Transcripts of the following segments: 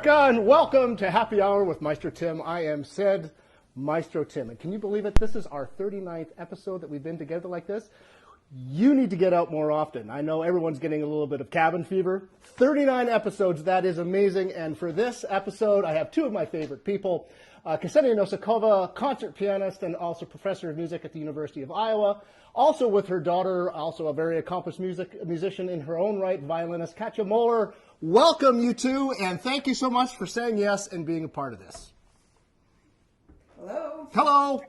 America, and welcome to Happy Hour with Maestro Tim. I am said Maestro Tim, and can you believe it? This is our 39th episode that we've been together like this. You need to get out more often. I know everyone's getting a little bit of cabin fever. 39 episodes, that is amazing. And for this episode, I have two of my favorite people. Ksenia Nosikova, concert pianist and also professor of music at the University of Iowa. Also with her daughter, also a very accomplished musician in her own right, violinist Katya Moeller. Welcome, you two, and thank you so much for saying yes and being a part of this. Hello. Hello.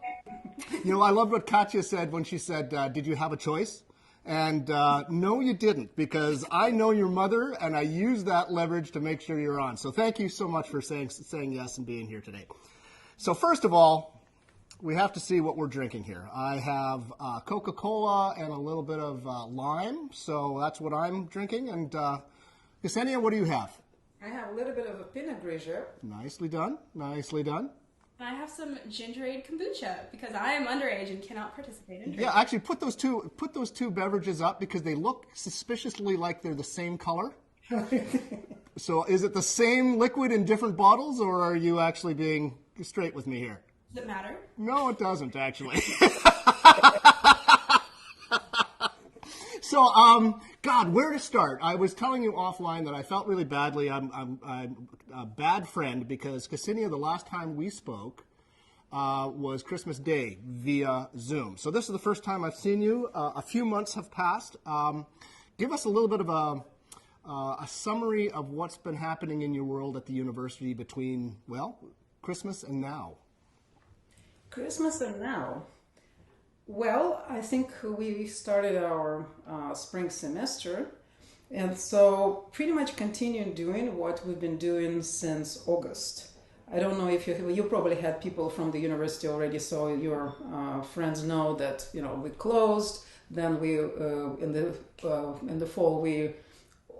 You know, I loved what Katya said when she said, did you have a choice? And no, you didn't, because I know your mother, and I use that leverage to make sure you're on. So thank you so much for saying yes and being here today. So first of all, we have to see what we're drinking here. I have Coca-Cola and a little bit of lime, so that's what I'm drinking. And Ksenia, what do you have? I have a little bit of a Pinot Grigio. Nicely done, nicely done. I have some ginger ale kombucha because I am underage and cannot participate in drinking. Yeah, actually, put those two beverages up because they look suspiciously like they're the same color. So, is it the same liquid in different bottles, or are you actually being straight with me here? Does it matter? No, it doesn't actually. So, God, where to start? I was telling you offline that I felt really badly. I'm a bad friend because Ksenia, the last time we spoke was Christmas Day via Zoom. So this is the first time I've seen you. A few months have passed. Give us a little bit of a summary of what's been happening in your world at the university between, well, Christmas and now. Christmas and now. Well, I think we started our spring semester, and so pretty much continued doing what we've been doing since August. I don't know if you probably had people from the university already, so your friends know that we closed. Then we in the fall we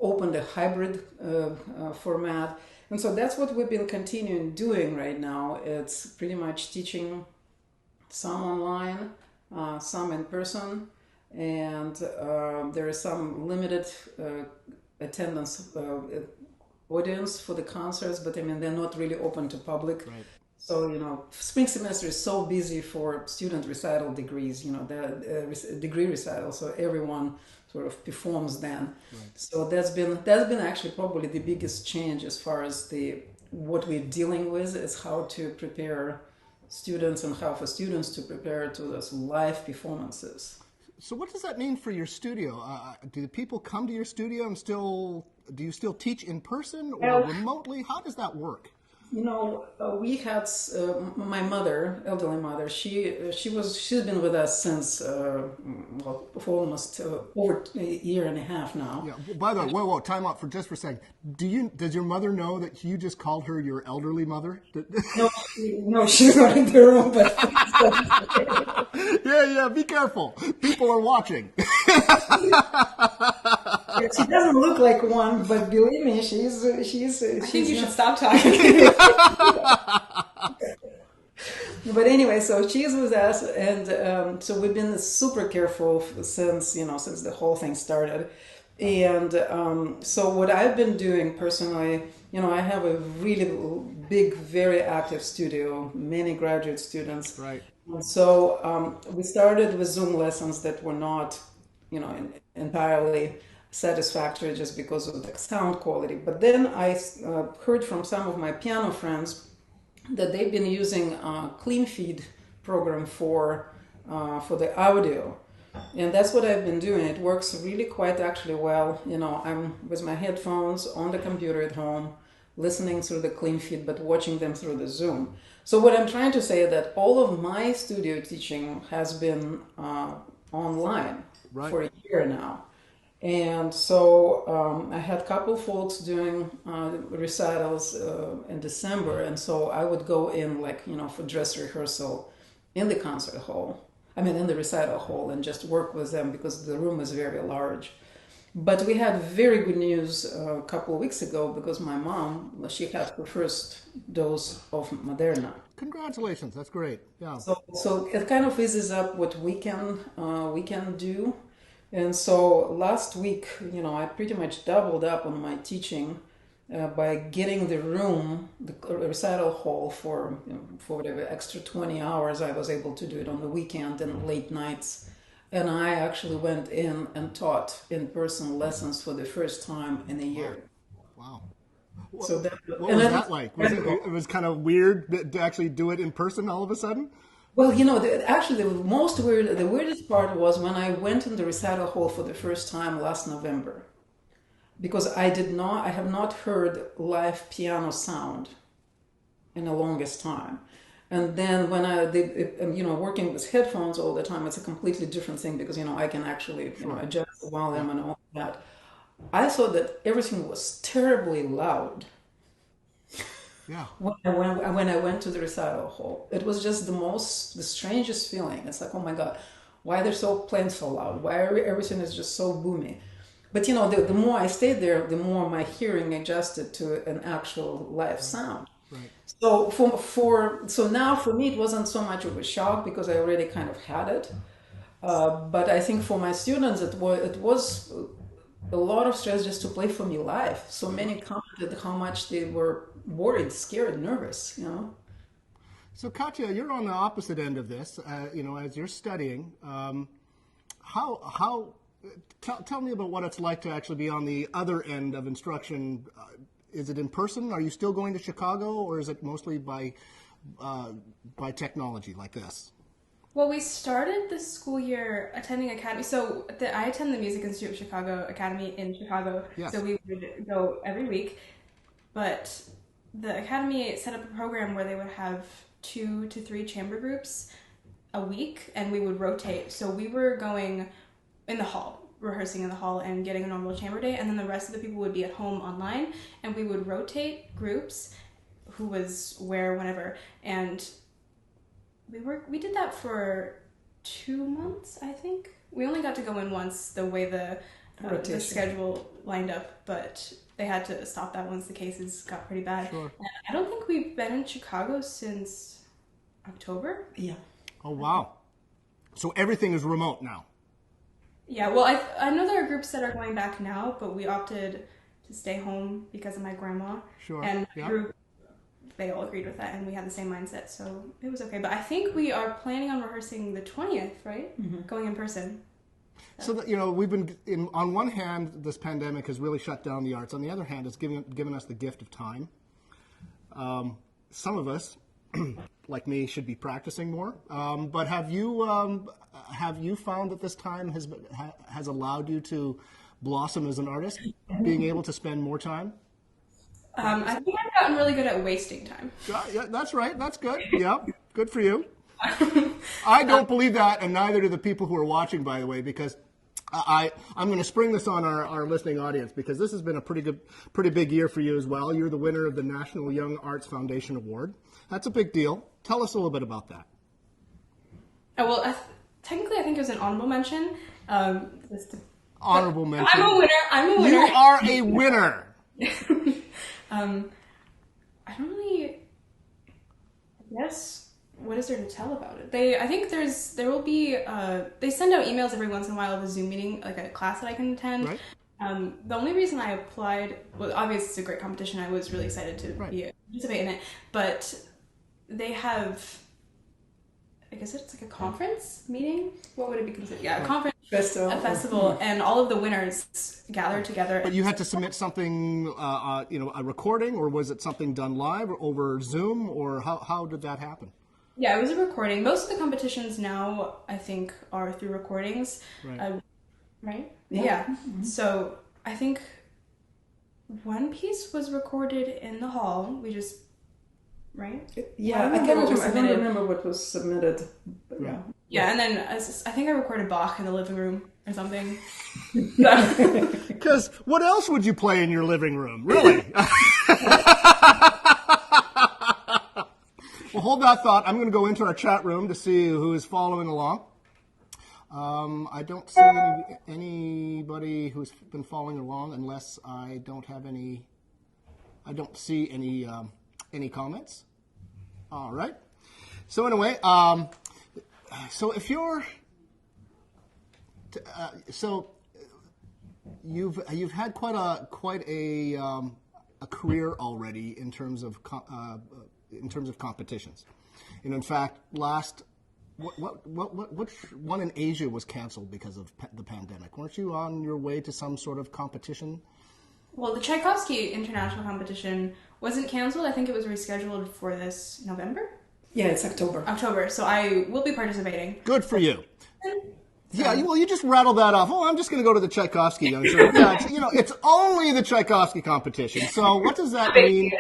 opened a hybrid format, and so that's what we've been continuing doing right now. It's pretty much teaching some online. Some in person, and there is some limited attendance audience for the concerts, but I mean they're not really open to public. Right. So spring semester is so busy for student recital degrees, the degree recital, so everyone sort of performs then. Right. So that's been actually probably the biggest change as far as what we're dealing with is how to prepare students and how for students to prepare to those live performances. So what does that mean for your studio? Do the people come to your studio and do you still teach in person or remotely? How does that work? We had my mother, elderly mother. She's been with us since for almost over a year and a half now. Yeah. By the way, whoa, time out for just for a second. Does your mother know that you just called her your elderly mother? No, she's not in the room. But yeah. Be careful. People are watching. She doesn't look like one, but believe me, she's. I think you should stop talking. But anyway, so she's with us, and so we've been super careful since the whole thing started. And so what I've been doing personally, I have a really big, very active studio, many graduate students. Right. And so we started with Zoom lessons that were not, entirely satisfactory just because of the sound quality. But then I heard from some of my piano friends that they've been using a clean feed program for the audio. And that's what I've been doing. It works really quite actually well. I'm with my headphones on the computer at home, listening through the clean feed, but watching them through the Zoom. So what I'm trying to say is that all of my studio teaching has been online for a year now. And so I had a couple folks doing recitals in December, and so I would go in for dress rehearsal in the concert hall. In the recital hall, and just work with them because the room is very large. But we had very good news a couple of weeks ago because my mom, she had her first dose of Moderna. Congratulations, that's great. Yeah. So it kind of eases up what we can do. And so last week, I pretty much doubled up on my teaching by getting the room, the recital hall for whatever extra 20 hours. I was able to do it on the weekend and late nights. And I actually went in and taught in-person lessons for the first time in a year. Wow. So that, What was that like? It was kind of weird to actually do it in person all of a sudden? Well, actually, the weirdest part was when I went in the recital hall for the first time last November, because I have not heard live piano sound in the longest time. And then when working with headphones all the time, it's a completely different thing because, I can actually, adjust the volume and all that. I thought that everything was terribly loud. Yeah. When I went to the recital hall, it was just the strangest feeling. It's like, oh my God, why they're playing so loud? Why everything is just so boomy? But the more I stayed there, the more my hearing adjusted to an actual live sound. Right. So so now for me it wasn't so much of a shock because I already kind of had it. But I think for my students it was a lot of stress just to play for me live. So many commented how much they were worried, scared, nervous. So Katya, you're on the opposite end of this. As you're studying, tell me about what it's like to actually be on the other end of instruction. Is it in person? Are you still going to Chicago, or is it mostly by technology like this? Well, we started the school year attending academy. So I attend the Music Institute of Chicago Academy in Chicago. Yes. So we would go every week. But the academy set up a program where they would have 2 to 3 chamber groups a week, and we would rotate. So we were going in the hall, rehearsing in the hall and getting a normal chamber day, and then the rest of the people would be at home online, and we would rotate groups, who was where, whenever, and we did that for 2 months, I think. We only got to go in once, the way the schedule lined up, but they had to stop that once the cases got pretty bad. Sure. And I don't think we've been in Chicago since October. Yeah. Oh, wow. So everything is remote now. Yeah, well, I know there are groups that are going back now, but we opted to stay home because of my grandma. Sure. And yeah. group, they all agreed with that, and we had the same mindset, so it was okay. But I think we are planning on rehearsing the 20th, right? Mm-hmm. Going in person. So that, we've been on one hand, this pandemic has really shut down the arts. On the other hand, it's given us the gift of time. Some of us, like me, should be practicing more. But have you found that this time has allowed you to blossom as an artist, being able to spend more time? I think I've gotten really good at wasting time. Yeah, that's right. That's good. Yeah, good for you. I don't believe that, and neither do the people who are watching, by the way, because I'm going to spring this on our listening audience, because this has been a pretty big year for you as well. You're the winner of the National YoungArts Foundation Award. That's a big deal. Tell us a little bit about that. Oh, well, technically I think it was an honorable mention. Honorable mention. I'm a winner. You are a winner. I don't really, I guess, what is there to tell about it? I think there will be, they send out emails every once in a while of a Zoom meeting, like a class that I can attend. Right. The only reason I applied, well, obviously it's a great competition. I was really excited to participate in it, but they have, I guess it's like a conference meeting? What would it be considered? Yeah, a conference. Festival. A festival, and all of the winners gather together. But you had to submit something, a recording, or was it something done live or over Zoom, or how did that happen? Yeah, it was a recording. Most of the competitions now, I think, are through recordings. Right. Right? Yeah. Mm-hmm. So I think one piece was recorded in the hall. We just, right? Yeah, I don't remember what was submitted. But yeah. Yeah, and then I think I recorded Bach in the living room or something. Because what else would you play in your living room, really? Well, hold that thought. I'm going to go into our chat room to see who is following along. I don't see anybody who's been following along, unless I don't see any comments. All right. So anyway, so if you're, so you've had quite a a career already in terms of competitions. And in fact, which one in Asia was canceled because of the pandemic? Weren't you on your way to some sort of competition? Well, the Tchaikovsky international competition wasn't canceled. I think it was rescheduled for this November. Yeah, it's October. October. So I will be participating. Good for you. Yeah, well, you just rattled that off. Oh, I'm just going to go to the Tchaikovsky. I'm sure. Yeah, it's only the Tchaikovsky competition. So what does that mean?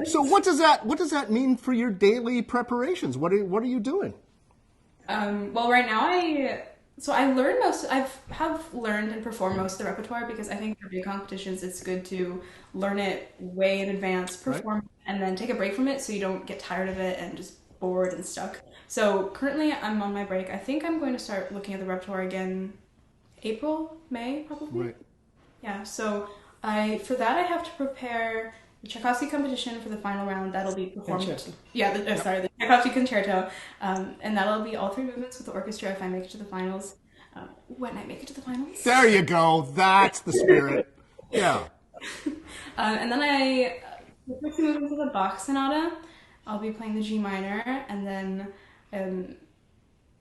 So what does that mean for your daily preparations? What are you doing? Well, right now I have learned and performed most of the repertoire because I think for big competitions it's good to learn it way in advance, perform, and then take a break from it so you don't get tired of it and just bored and stuck. So currently I'm on my break. I think I'm going to start looking at the repertoire again April, May probably. Right. Yeah, so for that I have to prepare the Tchaikovsky competition for the final round. That'll be performed. Concerto. Yeah, the Tchaikovsky concerto. And that'll be all 3 movements with the orchestra if I make it to the finals. When I make it to the finals. There you go. That's the spirit. Yeah. And then the first 2 movements of the Bach sonata. I'll be playing the G minor, and then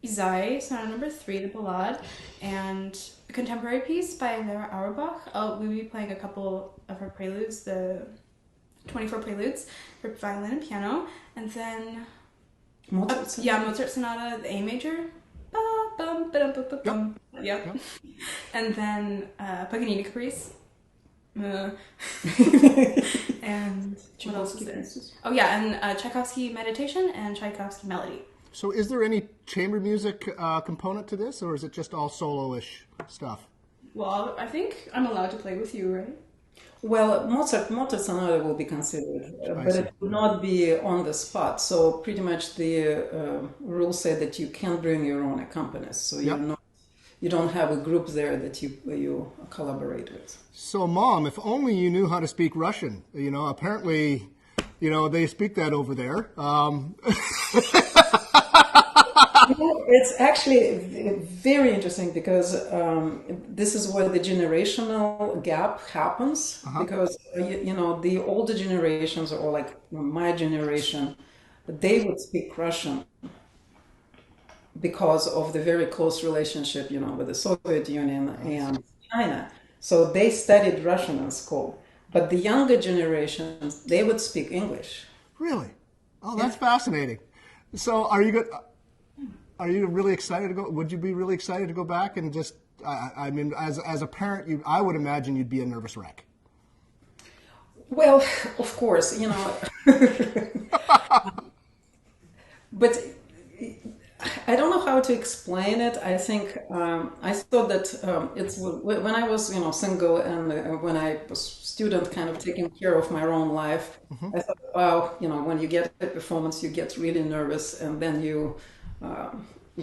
Isai, sonata number 3, the ballade, and a contemporary piece by Vera Auerbach. We'll be playing a couple of her preludes, the 24 preludes for violin and piano, and then Mozart sonata, the A major. Yep. And then Paganini Caprice. And what else is there? Oh yeah, and Tchaikovsky Meditation and Tchaikovsky Melody. So is there any chamber music component to this, or is it just all solo-ish stuff? Well, I think I'm allowed to play with you, right? Well, Mozart sonata will be considered, but it will not be on the spot. So pretty much the rules say that you can't bring your own accompanist. So you don't have a group there that you collaborate with. So, Mom, if only you knew how to speak Russian. Apparently, they speak that over there. It's actually very interesting because this is where the generational gap happens. Because the older generations, or like my generation, they would speak Russian because of the very close relationship, with the Soviet Union and China. So they studied Russian in school. But the younger generations, they would speak English. Really? Oh, that's fascinating. So are you really excited to go? Would you be really excited to go back and just, I mean, as a parent, I would imagine you'd be a nervous wreck. Well, of course, but I don't know how to explain it. I think I thought that it's when I was, single and when I was student, kind of taking care of my own life. I thought, wow, when you get a performance, you get really nervous, and then you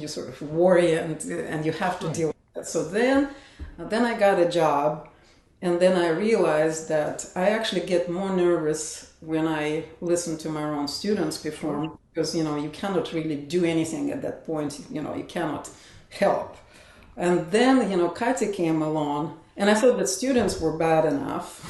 sort of worry and you have to deal with it. So then I got a job, and then I realized that I actually get more nervous when I listen to my own students perform, because you cannot really do anything at that point. You cannot help. And then Katya came along, and I thought that students were bad enough.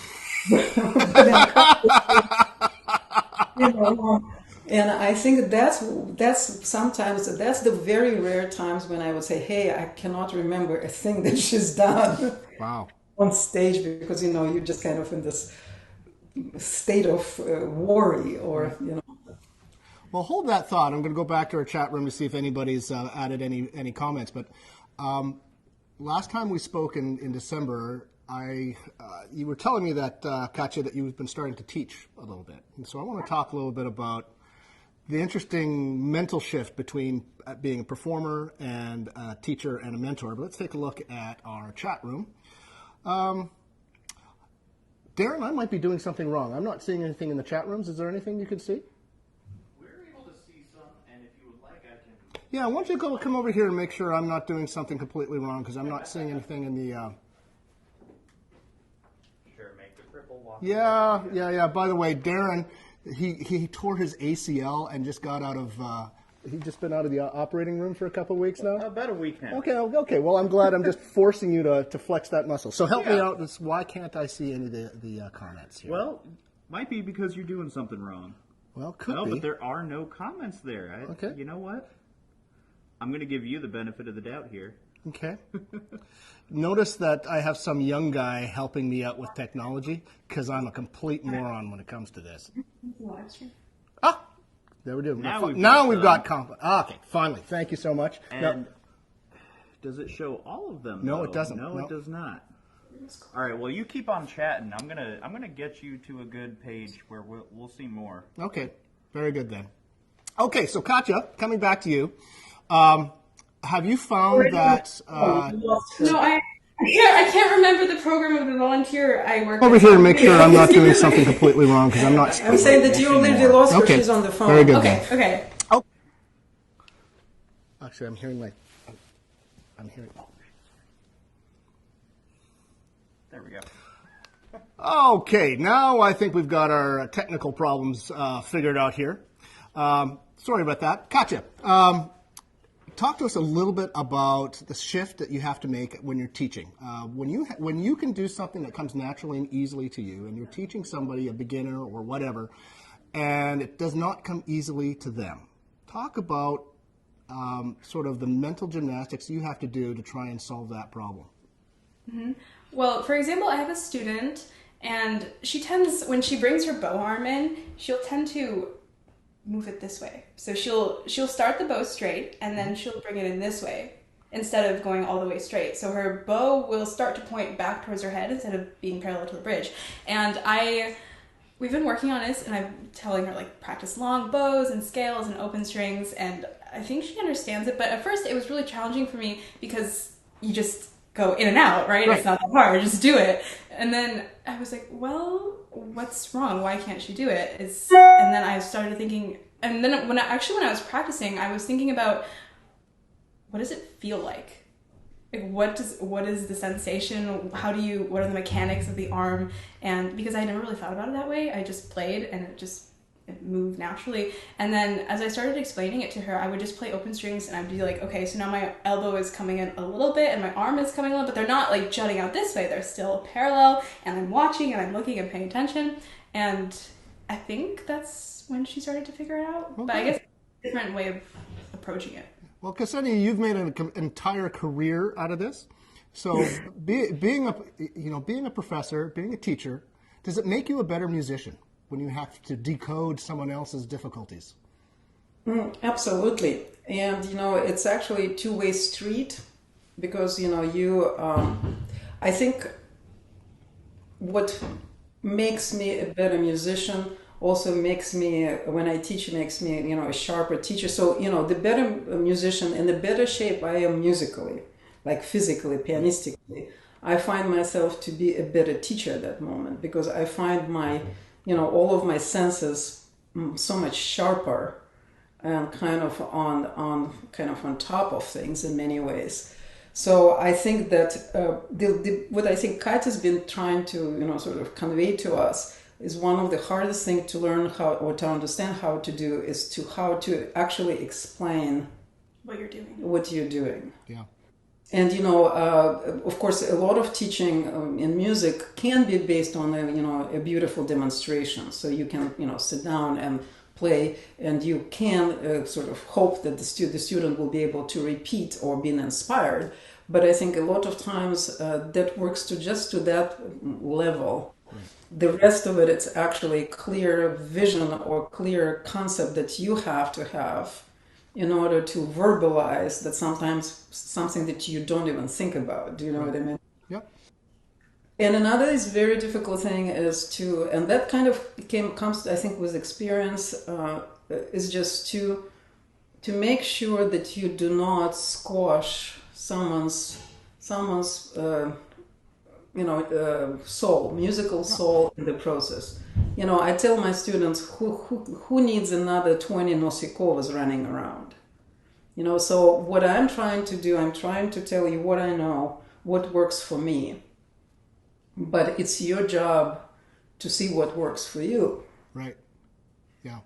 And I think that's the very rare times when I would say, hey, I cannot remember a thing that she's done. Wow. On stage, because you're just kind of in this state of worry, or Well, hold that thought. I'm going to go back to our chat room to see if anybody's added any comments. But last time we spoke in December, you were telling me that Katya, that you've been starting to teach a little bit, and so I want to talk a little bit about the interesting mental shift between being a performer and a teacher and a mentor. But let's take a look at our chat room. Darren, I might be doing something wrong. I'm not seeing anything in the chat rooms. Is there anything you can see? We're able to see some, and if you would like, I can... Yeah, why don't you come over here and make sure I'm not doing something completely wrong, because I'm not seeing anything in the... Sure, make the cripple walk. Yeah. By the way, Darren, he tore his ACL and just got out of... He's just been out of the operating room for a couple of weeks now? About a week now. Okay. Well, I'm glad I'm just forcing you to flex that muscle. So help me out. Why can't I see any of the comments here? Well, Might be because you're doing something wrong. Well, could No, be. but there are no comments there. Okay. You know what? I'm going to give you the benefit of the doubt here. Okay. Notice that I have some young guy helping me out with technology because I'm a complete moron when it comes to this. Ah, there we do. Now we've got okay, finally. Thank you so much. And does it show all of them? No, though? it doesn't. No, No. it does not. All right. Well, you keep on chatting. I'm gonna get you to a good page where we'll see more. Okay. Very good then. Okay, so Katya, coming back to you. Have you found that... No, I can't remember the program of the volunteer I work over with. here and make sure I'm not doing something completely wrong because I'm not... I'm saying that you already lost her. Okay. She's on the phone. Very good Okay, then. okay. Oh. Actually, I'm hearing like... I'm hearing... There we go. Okay, now I think we've got our technical problems figured out here. Sorry about that. Katya, talk to us a little bit about the shift that you have to make when you're teaching. When you can do something that comes naturally and easily to you, and you're teaching somebody, a beginner or whatever, and it does not come easily to them. Talk about sort of the mental gymnastics you have to do to try and solve that problem. Mm-hmm. Well, for example, I have a student, and she tends, when she brings her bow arm in, she'll tend to move it this way. So she'll start the bow straight, and then she'll bring it in this way instead of going all the way straight. So her bow will start to point back towards her head instead of being parallel to the bridge. And we've been working on this, and I'm telling her, like, practice long bows and scales and open strings, and I think she understands it. But at first, it was really challenging for me because you just go in and out, right? It's not that hard, just do it. And then I was like, well, what's wrong? Why can't she do it? And then I started thinking, and then when I was practicing, I was thinking about, what does it feel like? Like, what is the sensation? What are the mechanics of the arm? And because I never really thought about it that way, I just played and it moved naturally. And then as I started explaining it to her, I would just play open strings and I'd be like, okay, so now my elbow is coming in a little bit and my arm is coming a little, but they're not like jutting out this way. They're still parallel, and I'm watching and I'm looking and paying attention. And I think that's when she started to figure it out. Okay. But I guess it's a different way of approaching it. Well, Ksenia, you've made an entire career out of this. So being a professor, being a teacher, does it make you a better musician when you have to decode someone else's difficulties? Absolutely. And, it's actually a two-way street because, I think what makes me a better musician also makes me, when I teach, makes me, a sharper teacher. So, the better musician and the better shape I am musically, like physically, pianistically, I find myself to be a better teacher at that moment because I find my all of my senses so much sharper and kind of on top of things in many ways. So I think that what I think Katya's been trying to sort of convey to us is one of the hardest things to learn how or to understand how to do is how to actually explain what you're doing. What you're doing. Yeah. And, of course, a lot of teaching in music can be based on, a beautiful demonstration. So you can, sit down and play, and you can sort of hope that the student will be able to repeat or be inspired. But I think a lot of times that works to that level. Right. The rest of it, it's actually clear vision or clear concept that you have to have in order to verbalize that sometimes something that you don't even think about. Do you know what I mean? Yep. And another is very difficult thing is and that kind of comes, I think, with experience, is just to make sure that you do not squash someone's soul, musical soul in the process. I tell my students who needs another 20 Nosikovas running around. So what I'm trying to do, I'm trying to tell you what I know, what works for me. But it's your job to see what works for you. Right. Yeah.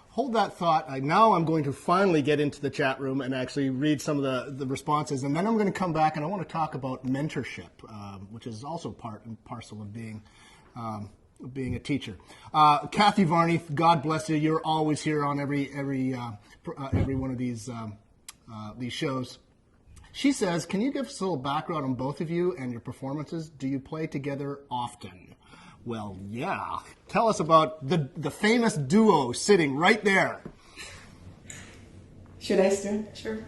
Hold that thought. Now I'm going to finally get into the chat room and actually read some of the responses. And then I'm going to come back and I want to talk about mentorship, which is also part and parcel of being being a teacher. Kathy Varney, God bless you. You're always here on every one of these shows. She says, can you give us a little background on both of you and your performances? Do you play together often? Well, yeah. Tell us about the famous duo sitting right there. Should I start? Sure.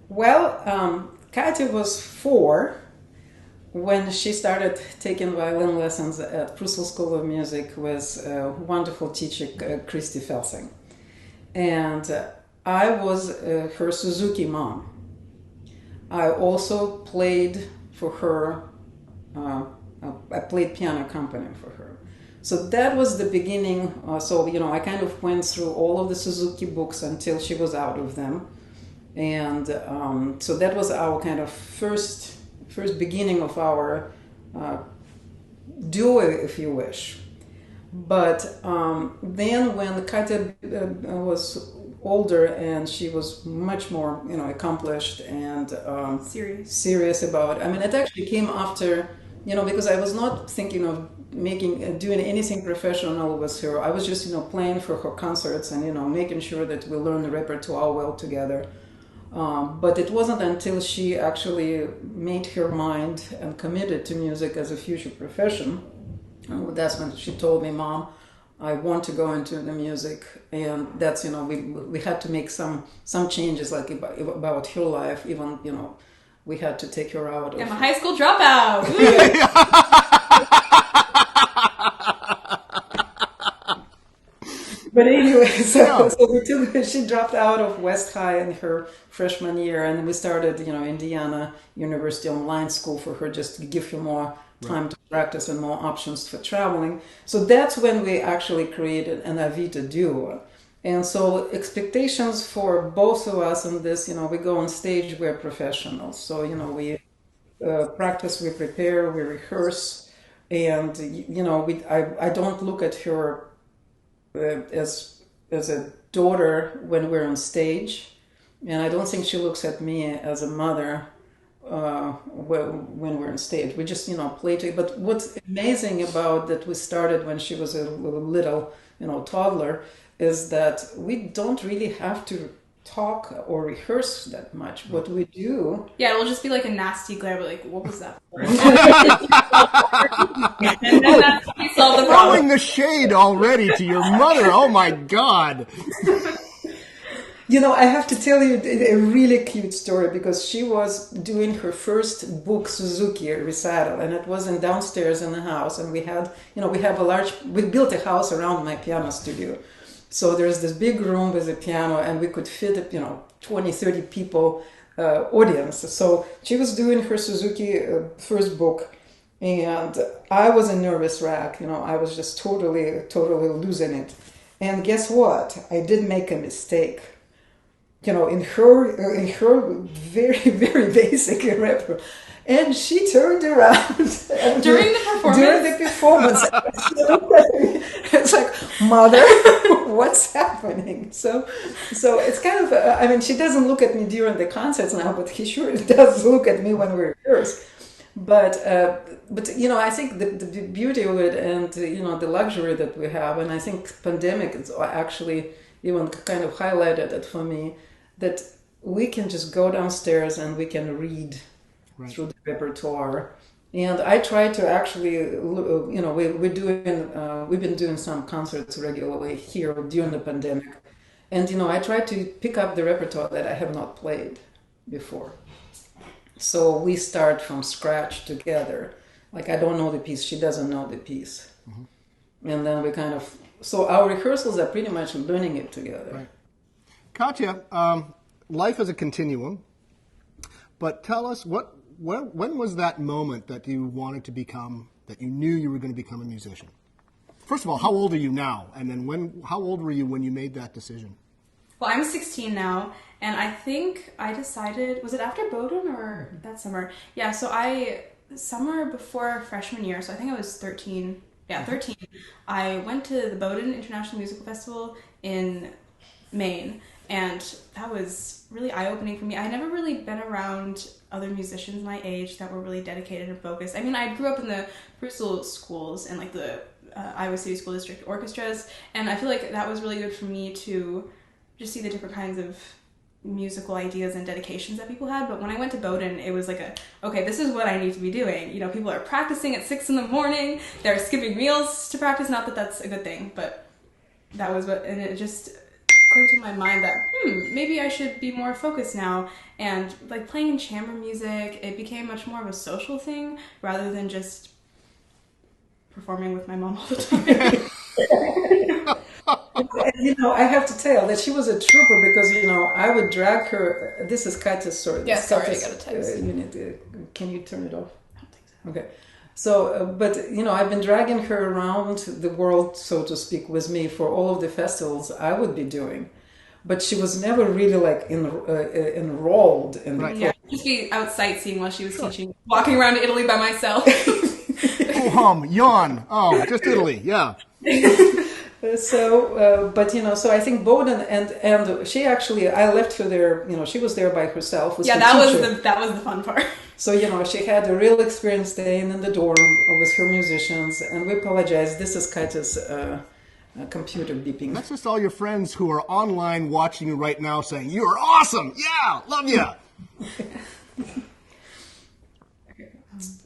Well, Katya was 4 when she started taking violin lessons at Brussels School of Music with a wonderful teacher, Christy Felsing. And I was her Suzuki mom. I also played for her, I played piano accompaniment for her. So that was the beginning. I kind of went through all of the Suzuki books until she was out of them. And so that was our kind of first beginning of our duo, if you wish. But then when Katya was older and she was much more, accomplished and serious about it. I mean, it actually came after, because I was not thinking of doing anything professional with her. I was just, playing for her concerts and, making sure that we learn the repertoire well together. But it wasn't until she actually made her mind and committed to music as a future profession. That's when she told me, Mom, I want to go into the music. And that's, we had to make some changes like about her life. Even, we had to take her out of... I'm a high school dropout! But anyway, she dropped out of West High in her freshman year, and we started, Indiana University online school for her just to give her more time to practice and more options for traveling. So that's when we actually created an Avita Duo. And so expectations for both of us in this, we go on stage, we're professionals. So, we practice, we prepare, we rehearse, and, I don't look at her as a daughter when we're on stage, and I don't think she looks at me as a mother when we're on stage. We just play together. But what's amazing about that we started when she was a little toddler is that we don't really have to talk or rehearse that much. What we do... Yeah, it'll just be like a nasty glare, but like, what was that for? And then that's how you solve the problem. Throwing the shade already to your mother. Oh my God. I have to tell you a really cute story, because she was doing her first book Suzuki recital, and it was downstairs in the house, and we had, we built a house around my piano studio. So there's this big room with a piano, and we could fit, 20, 30 people audience. So she was doing her Suzuki first book, and I was a nervous wreck. I was just totally losing it. And guess what? I did make a mistake. In her very, very basic repertoire. And she turned around during the performance. It's like, Mother, what's happening? So it's kind of, she doesn't look at me during the concerts now, but he sure does look at me when we rehearse. But I think the beauty of it, and the luxury that we have, and I think pandemic is actually even kind of highlighted it for me, that we can just go downstairs and we can read through the repertoire. And I try to actually, we've been doing some concerts regularly here during the pandemic. And, I try to pick up the repertoire that I have not played before. So we start from scratch together. Like, I don't know the piece, she doesn't know the piece. Mm-hmm. And then we so our rehearsals are pretty much learning it together. Right. Katya, life is a continuum, but tell us when was that moment that you wanted to become, that you knew you were going to become a musician? First of all, how old are you now? And then how old were you when you made that decision? Well, I'm 16 now, and I think I decided, was it after bowdoin or that summer? Yeah, so summer before freshman year, so I think I was 13. Yeah, 13. I went to the Bowdoin International Musical Festival in Maine, and that was really eye-opening for me. I had never really been around other musicians my age that were really dedicated and focused. I mean, I grew up in the Brussels schools and like the Iowa City School District orchestras, and I feel like that was really good for me to just see the different kinds of musical ideas and dedications that people had. But when I went to Bowdoin, it was like okay, this is what I need to be doing. You know, people are practicing at 6 a.m. They're skipping meals to practice. Not that that's a good thing, but that was what, and it just occurred to my mind that maybe I should be more focused now. And like playing in chamber music, it became much more of a social thing rather than just performing with my mom all the time. And, I have to tell that she was a trooper because, I would drag her. This is Katyas, sorry. Yeah, sorry, Katyas, I got a text. Can you turn it off? I don't think so. Okay. So, but, I've been dragging her around the world, so to speak, with me for all of the festivals I would be doing. But she was never really like enrolled in the Yeah, just be out sightseeing while she was teaching, walking around Italy by myself. Oh, yawn. Oh, just Italy. Yeah. So, so I think Bowdoin and she actually, I left her there. She was there by herself. Yeah, that was the fun part. So she had a real experience staying in the dorm with her musicians, and we apologize. This is Katyas' computer beeping. That's just all your friends who are online watching you right now saying, "You are awesome! Yeah, love ya!"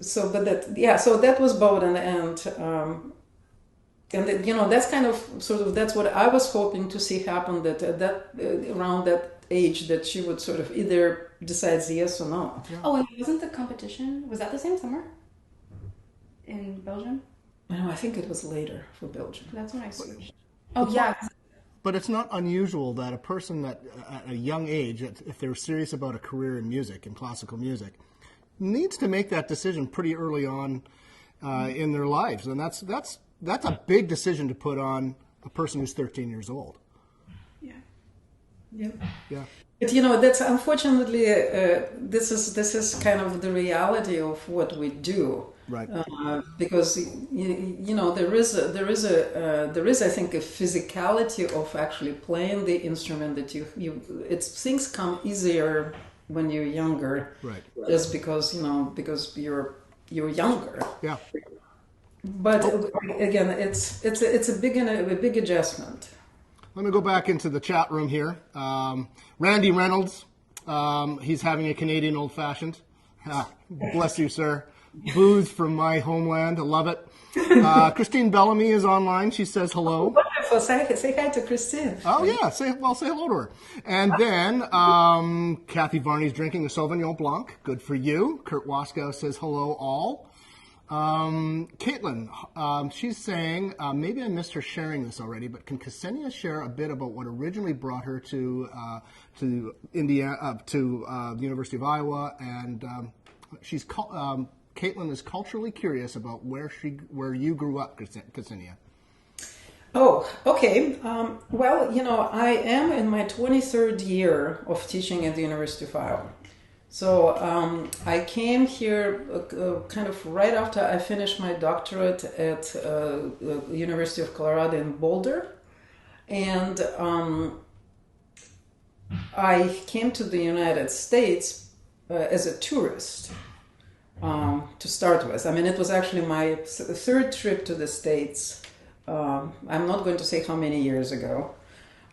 So that was Bowdoin, and that's kind of that's what I was hoping to see happen. That around that age, that she would sort of either decide yes or no. Yeah. Oh, and wasn't the competition, was that the same summer in Belgium? No, I think it was later for Belgium. That's when I switched. Oh yeah. But it's not unusual that a person that at a young age, if they're serious about a career in music, in classical music, needs to make that decision pretty early on in their lives, and that's a big decision to put on a person who's 13 years old. Yeah. Yeah. But that's unfortunately this is kind of the reality of what we do. Right. Because there is I think a physicality of actually playing the instrument that things come easier when you're younger. Right. Just because you're younger. Yeah. But again, it's a big adjustment. Let me go back into the chat room here. Randy Reynolds, he's having a Canadian old-fashioned. Bless you, sir. Booze from my homeland. I love it. Christine Bellamy is online. She says hello. Wonderful. Say hi to Christine. Oh, yeah. Say hello to her. And then Kathy Varney's drinking a Sauvignon Blanc. Good for you. Kurt Waskow says hello, all. Caitlin, she's saying, maybe I missed her sharing this already, but can Ksenia share a bit about what originally brought her to Indiana, to the University of Iowa? And Caitlin is culturally curious about where you grew up, Ksenia. Oh, okay. Well, I am in my 23rd year of teaching at the University of Iowa. So I came here kind of right after I finished my doctorate at the University of Colorado in Boulder. And I came to the United States as a tourist to start with. I mean, it was actually my third trip to the States. I'm not going to say how many years ago.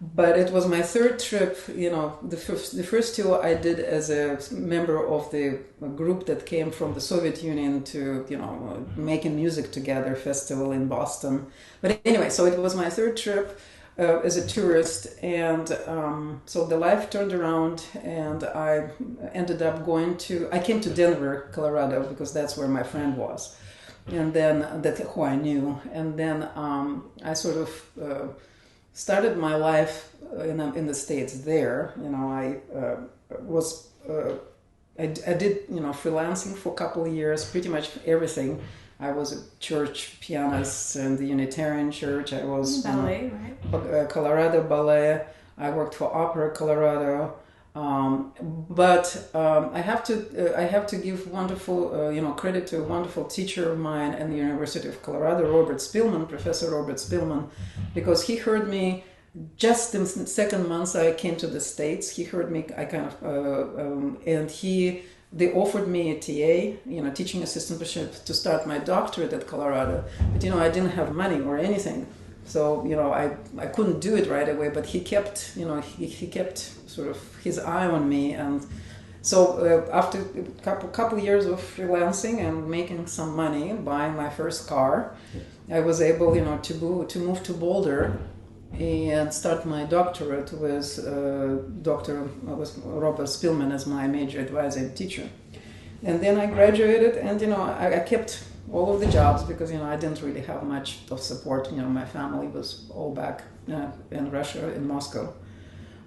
But it was my third trip. The first two I did as a member of the group that came from the Soviet Union to, making music together festival in Boston. But anyway, so it was my third trip as a tourist, and so the life turned around, and I ended up I came to Denver, Colorado, because that's where my friend was, and then who I knew, and then I sort of started my life in the States there. I did freelancing for a couple of years, pretty much everything. I was a church pianist in the Unitarian Church. I was ballet, right? Colorado Ballet. I worked for Opera Colorado. But I have to give wonderful credit to a wonderful teacher of mine at the University of Colorado, Professor Robert Spillman, because he heard me just in the second month I came to the States. He heard me. And he They offered me a TA, teaching assistantship to start my doctorate at Colorado. But, I didn't have money or anything. So, I couldn't do it right away, but he kept, he kept sort of his eye on me. And so after a couple years of freelancing and making some money, buying my first car, I was able, to move to Boulder and start my doctorate with Robert Spillman as my major advisor and teacher. And then I graduated, and I kept all of the jobs because I didn't really have much of support. My family was all back in Russia, in Moscow.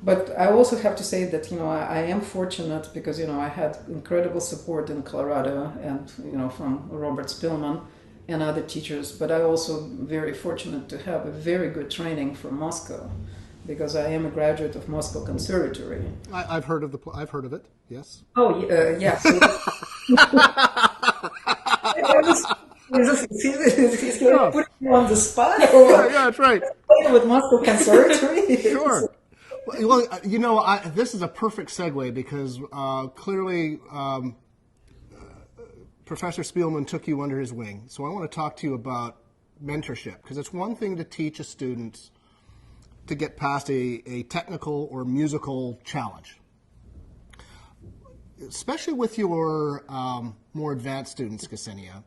But I also have to say that I am fortunate because I had incredible support in Colorado and from Robert Spillman and other teachers. But I also very fortunate to have a very good training from Moscow, because I am a graduate of Moscow Conservatory. I've heard of it. Yes. Oh yeah. So he's putting you on the spot. Yeah, that's right. With Moscow Conservatory. Sure. Well, this is a perfect segue because clearly Professor Spielman took you under his wing. So I want to talk to you about mentorship, because it's one thing to teach a student to get past a technical or musical challenge. Especially with your more advanced students, Ksenia,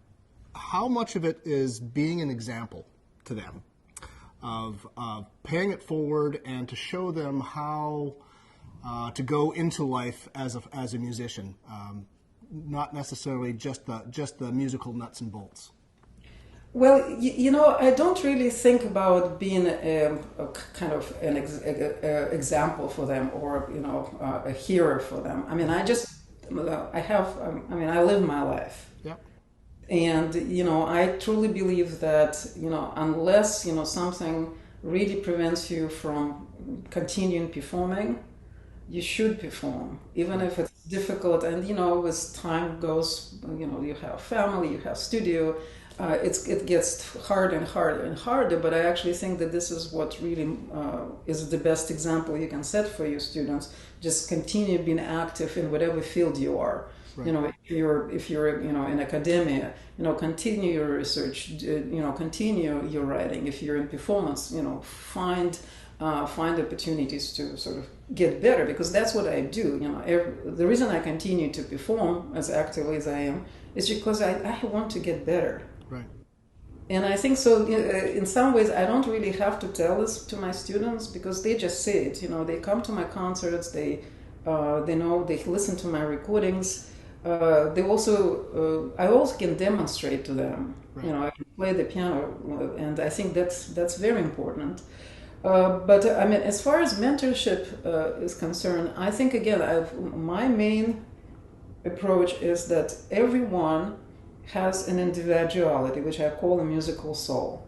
how much of it is being an example to them of paying it forward and to show them how to go into life as a musician, not necessarily just the musical nuts and bolts? Well, I don't really think about being a kind of an example for them or a hero for them. I mean, I live my life. Yeah. And I truly believe that unless something really prevents you from continuing performing, you should perform, even if it's difficult. And as time goes, you have family, you have studio. It gets harder and harder and harder, but I actually think that this is what really is the best example you can set for your students. Just continue being active in whatever field you are. Right. If you're in academia, continue your research. Continue your writing. If you're in performance, find opportunities to sort of get better, because that's what I do. The reason I continue to perform as actively as I am is because I want to get better. Right. And I think so. In some ways, I don't really have to tell this to my students because they just see it. They come to my concerts. They know. They listen to my recordings. I also can demonstrate to them. Right. I can play the piano, and I think that's very important. But I mean, as far as mentorship is concerned, I think again, my main approach is that everyone has an individuality, which I call a musical soul.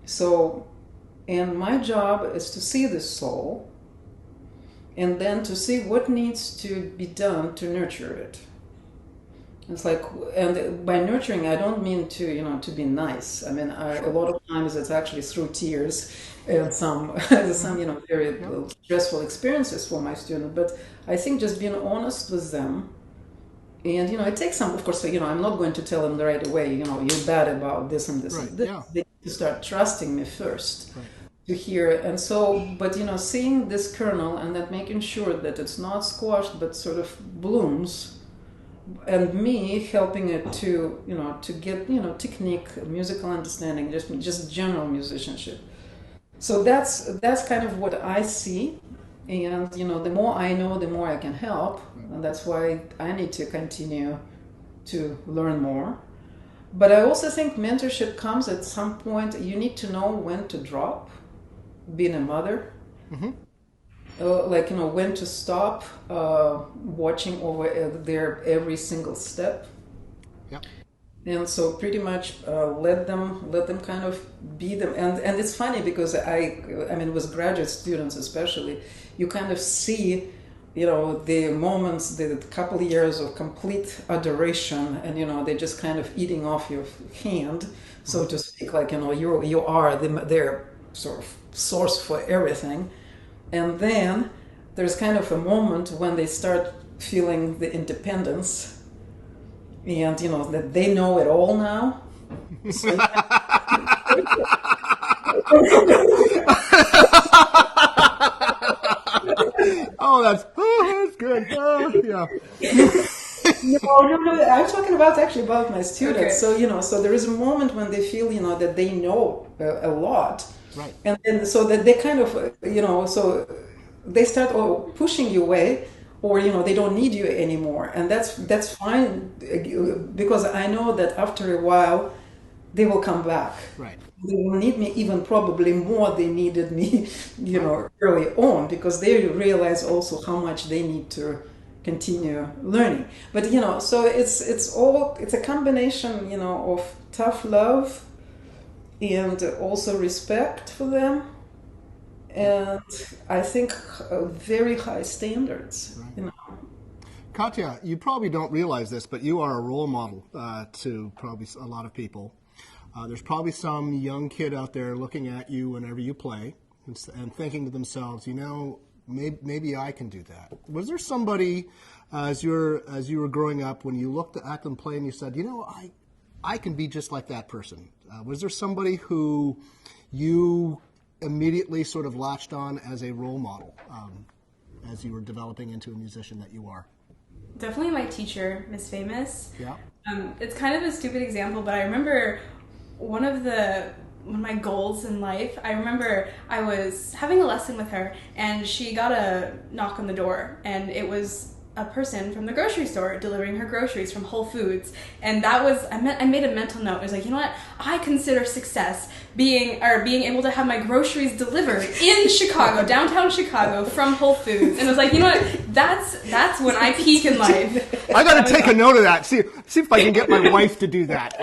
So, and my job is to see this soul, and then to see what needs to be done to nurture it. It's like, and by nurturing, I don't mean to be nice. I mean, a lot of times it's actually through tears and some very stressful experiences for my students. But I think just being honest with them, and it takes some, of course. I'm not going to tell them right away. You're bad about this and this. Right. And this. Yeah. They need to start trusting me first. Right. To hear. And so, but seeing this kernel and then making sure that it's not squashed but sort of blooms, and me helping it to get technique, musical understanding, just general musicianship. So that's kind of what I see. And the more I know, the more I can help, and that's why I need to continue to learn more. But I also think mentorship comes at some point. You need to know when to drop, being a mother, Mm-hmm. When to stop watching over their every single step. Yeah. And so pretty much let them kind of be them. And it's funny because I mean with graduate students especially, you kind of see the moments, the couple years of complete adoration, and they're just kind of eating off your hand, so to speak, you are their sort of source for everything. And then there's kind of a moment when they start feeling the independence and that they know it all now. So, that's good. Yeah. no. I'm talking about my students. Okay. So there is a moment when they feel, that they know a lot, Right. and then so that they kind of, so they start pushing you away, or they don't need you anymore, and that's fine, because I know that after a while they will come back. Right. They will need me even probably more they needed me, early on, because they realize also how much they need to continue learning. But so it's a combination, of tough love and also respect for them, and I think very high standards. Katya, you probably don't realize this, but you are a role model to probably a lot of people. There's probably some young kid out there looking at you whenever you play and thinking to themselves, maybe I can do that. Was there somebody as you were growing up when you looked at them play and you said, I can be just like that person? Was there somebody who you immediately sort of latched on as a role model as you were developing into a musician that you are? Definitely my teacher, Miss Famous. Yeah. It's kind of a stupid example, but I remember one of my goals in life, I remember I was having a lesson with her and she got a knock on the door, and it was a person from the grocery store delivering her groceries from Whole Foods. And that was, I made a mental note. I was like, I consider success being able to have my groceries delivered in Chicago, downtown Chicago, from Whole Foods. And I was like, that's when I peak in life. I got to take a note of that. See if I can get my wife to do that.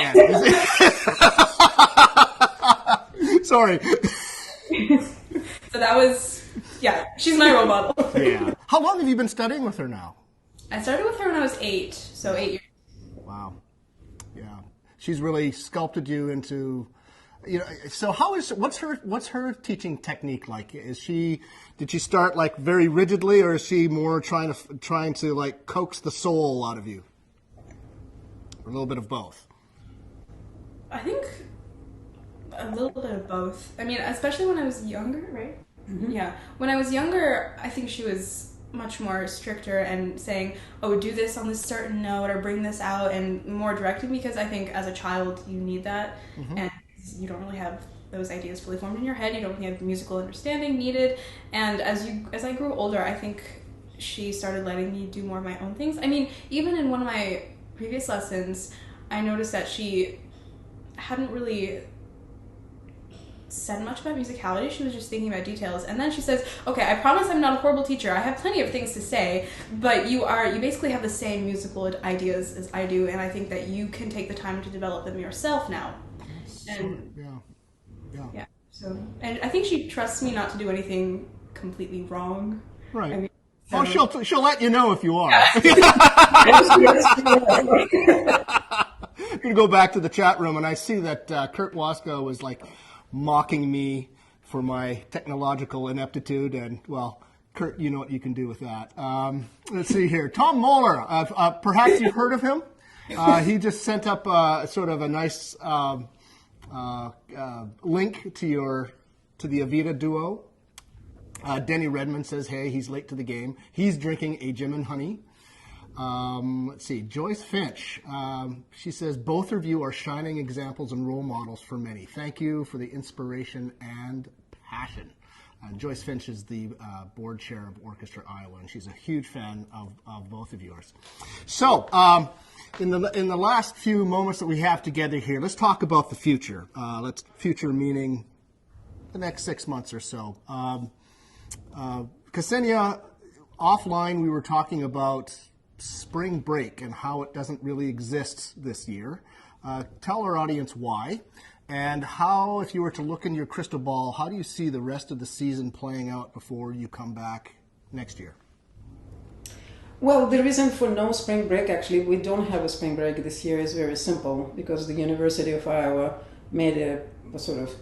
Sorry. So that was, she's my role model. Yeah. How long have you been studying with her now? I started with her when I was 8, so 8 years. Wow. Yeah. She's really sculpted you into, so what's her teaching technique like? Did she start like very rigidly, or is she more trying to like coax the soul out of you? Or a little bit of both? I think a little bit of both. I mean, especially when I was younger, right? Mm-hmm. Yeah. When I was younger, I think she was much more stricter and saying, do this on this certain note or bring this out, and more directing, because I think as a child you need that. Mm-hmm. And you don't really have those ideas fully formed in your head. You don't really have musical understanding needed. And as I grew older, I think she started letting me do more of my own things. I mean, even in one of my previous lessons, I noticed that she hadn't really said much about musicality. She was just thinking about details. And then she says, okay, I promise I'm not a horrible teacher. I have plenty of things to say, but you basically have the same musical ideas as I do, and I think that you can take the time to develop them yourself now. And yeah. So, and I think she trusts me not to do anything completely wrong. Right. I mean, she'll let you know if you are. I'm going to go back to the chat room, and I see that Kurt Wasko was like mocking me for my technological ineptitude, and well, Kurt, you know what you can do with that. Let's see here. Tom Moeller, perhaps you've heard of him. He just sent up sort of a nice link to the Avita Duo. Denny Redmond says, hey, he's late to the game. He's drinking a Jim and Honey. Let's see, Joyce Finch. She says, both of you are shining examples and role models for many. Thank you for the inspiration and passion. Joyce Finch is the board chair of Orchestra Iowa, and she's a huge fan of both of yours. So, in the last few moments that we have together here, let's talk about the future. Future meaning the next 6 months or so. Ksenia, offline we were talking about spring break and how it doesn't really exist this year. Tell our audience why, and how, if you were to look in your crystal ball, how do you see the rest of the season playing out before you come back next year? Well, the reason for no spring break, actually, we don't have a spring break this year, is very simple, because the University of Iowa made a sort of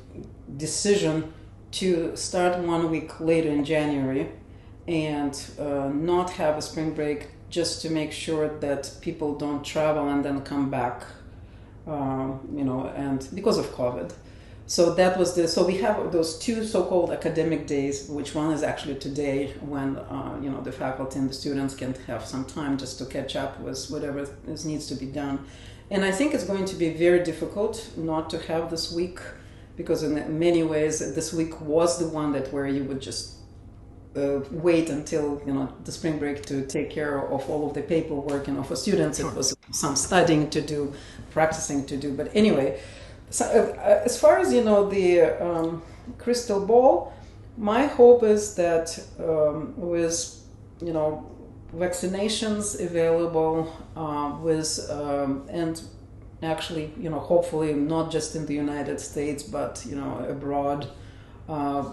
decision to start 1 week later in January and not have a spring break just to make sure that people don't travel and then come back, and because of COVID. So that was so we have those two so-called academic days, which one is actually today when, the faculty and the students can have some time just to catch up with whatever needs to be done. And I think it's going to be very difficult not to have this week, because in many ways this week was the one where you would just wait until the spring break to take care of all of the paperwork. For students it was some studying to do, practicing to do. But anyway, so as far as the crystal ball, my hope is that with vaccinations available, and actually hopefully not just in the United States but abroad,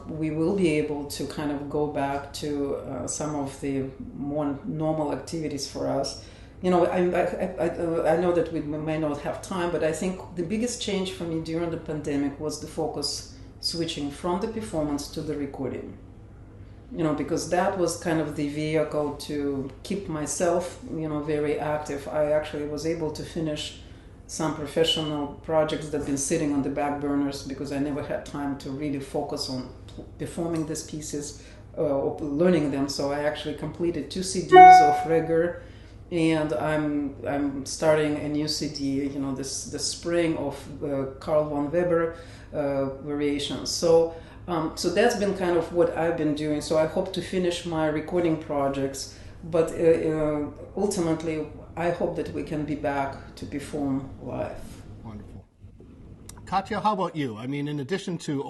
we will be able to kind of go back to some of the more normal activities for us. I know that we may not have time, but I think the biggest change for me during the pandemic was the focus switching from the performance to the recording. Because that was kind of the vehicle to keep myself, very active. I actually was able to finish some professional projects that have been sitting on the back burners because I never had time to really focus on performing these pieces or learning them. So I actually completed 2 CDs of Reger, and I'm starting a new CD, this spring of Carl von Weber variations. So that's been kind of what I've been doing. So I hope to finish my recording projects, but ultimately I hope that we can be back to perform live. Wonderful. Katya, how about you? I mean, in addition to,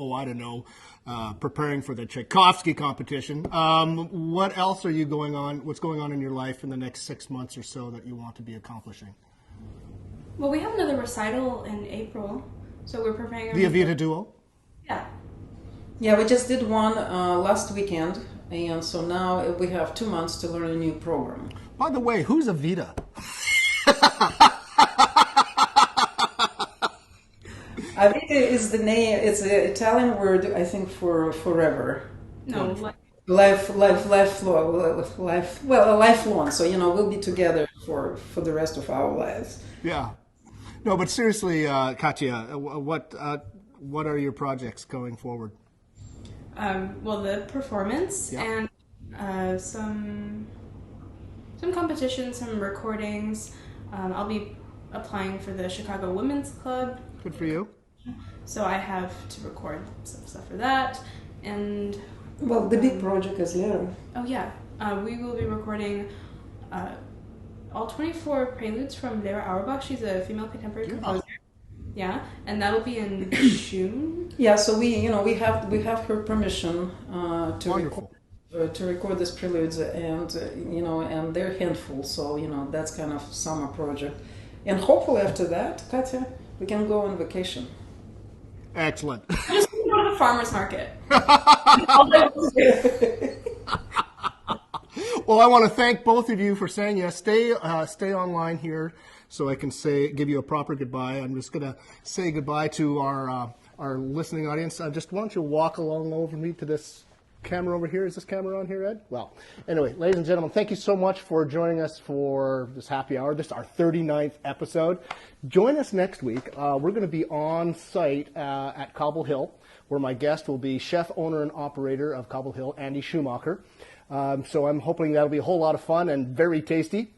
preparing for the Tchaikovsky competition, what else are you what's going on in your life in the next 6 months or so that you want to be accomplishing? Well, we have another recital in April, so we're preparing. The Avita Duo? Yeah. Yeah, we just did one last weekend, and so now we have 2 months to learn a new program. By the way, who's Avita? Avita is the name. It's an Italian word, I think, for forever. No, lifelong. So we'll be together for the rest of our lives. Yeah. No, but seriously, Katya, what are your projects going forward? Well, the performance and some competitions, some recordings. I'll be applying for the Chicago Women's Club. Good for you. So I have to record some stuff for that. And well, the big project is later. Oh yeah, we will be recording all 24 preludes from Vera Auerbach. She's a female contemporary composer. Yeah, and that'll be in June. Yeah, so we have her permission to record these preludes, and and they're a handful. So that's kind of summer project, and hopefully after that, Katya, we can go on vacation. Excellent. Just go to the farmer's market. Well, I want to thank both of you for saying yes. Stay online here so I can give you a proper goodbye. I'm just going to say goodbye to our listening audience. Why don't you walk along over me to this camera over here. Is this camera on here, Ed? Well, anyway, ladies and gentlemen, thank you so much for joining us for this happy hour. This is our 39th episode. Join us next week. We're going to be on site at Cobble Hill, where my guest will be chef, owner, and operator of Cobble Hill, Andy Schumacher. So I'm hoping that'll be a whole lot of fun and very tasty.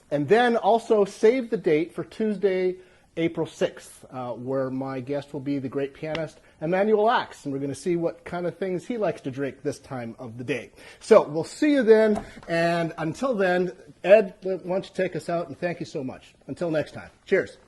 And then also save the date for Tuesday, April 6th, where my guest will be the great pianist Emmanuel Axe, and we're going to see what kind of things he likes to drink this time of the day. So we'll see you then, and until then, Ed, why don't you take us out, and thank you so much. Until next time. Cheers.